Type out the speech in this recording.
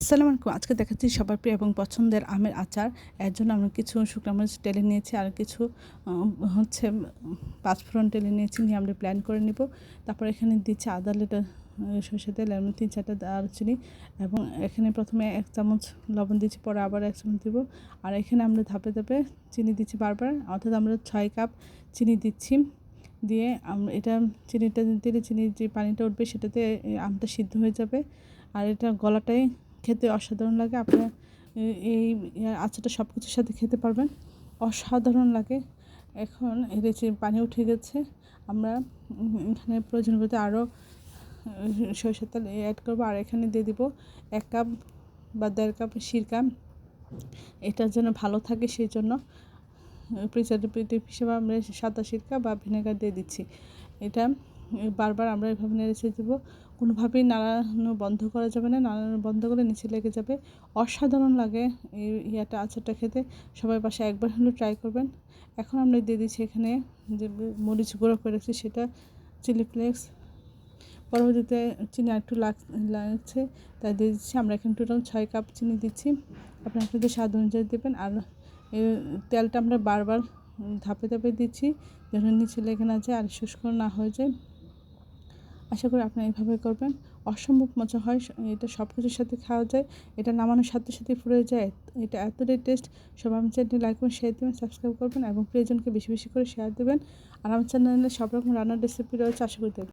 আসসালামু আলাইকুম। আজকে দেখাচ্ছি সবার প্রিয় এবং পছন্দের আমের আচার। এর জন্য আমরা কিছু শুকনো মরিচ টেলে নিয়েছি আর কিছু হচ্ছে পাঁচফোড়ন টেলে নিয়েছি, নিয়ে আমরা ব্লেন্ড করে নিব। তারপর এখানে দিচ্ছি আধা লিটার সরষের তেল এবং 3-4টা দারচিনি, এবং এখানে প্রথমে 1 চামচ লবণ দিচ্ছি, পরে আবার 1 চামচ দিব। আর এখানে আমরা ধাপে ধাপে চিনি দিচ্ছি বারবার, অর্থাৎ আমরা 6 কাপ চিনি দিচ্ছি। দিয়ে এটা চিনিটা দিলে চিনির যে পানিটা উঠবে সেটাতে আমটা সিদ্ধ হয়ে যাবে। আর এটা গলাটাই খেতে অসাধারণ লাগে। আপনারা এই আচারটা সব কিছুর সাথে খেতে পারবেন, অসাধারণ লাগে। এখন এর যে পানি উঠে গেছে, আমরা এখানে প্রয়োজন করতে আরও সরষের তেল অ্যাড করবো। আর এখানে দিয়ে দিব 1 কাপ বা 1.5 কাপ সিরকা। এটার জন্য ভালো থাকে, সেই জন্য প্রিজারভেটিভ হিসেবে আমরা সাদা সিরকা বা ভিনেগার দিয়ে দিচ্ছি। এটা বারবার আমরা এভাবে নেড়ে দেবো, কোনোভাবেই নাড়ানো বন্ধ করা যাবে না, নাড়ানো বন্ধ করলে নিচে লেগে যাবে। অসাধারণ লাগে এই আচারটা খেতে, সবাই বাসায় একবার হলেও ট্রাই করবেন। এখন আমরা দিয়ে দিচ্ছি এখানে যে মরিচ গুঁড়ো করেছি সেটা, চিলি ফ্লেক্স। পরবর্তীতে চিনি একটু লাগছে তাই দিয়ে দিচ্ছি। আমরা এখানে টোটাল 6 কাপ চিনি দিচ্ছি, আপনি আপনাদের স্বাদ অনুযায়ী দেবেন। আর তেলটা আমরা বারবার ধাপে ধাপে দিচ্ছি যেন নিচে লেগে না যায় আর শুষ্ক না হয়ে যায়। আশা করি আপনারা এইভাবে করবেন, অসম্ভব মজা হয়। এটা সব কিছুর সাথে খাওয়া যায়, এটা নামানোর সাথে সাথে ফুরে যায়। এটা এতটাই টেস্ট। সবাই আমার চ্যানেলটি লাইক করবেন, শেয়ার দেবেন, সাবস্ক্রাইব করবেন এবং প্রিয়জনকে বেশি বেশি করে শেয়ার দেবেন। আর আমার চ্যানেলে সব রকম রান্নার রেসিপি রয়েছে, আশা করি দেবেন।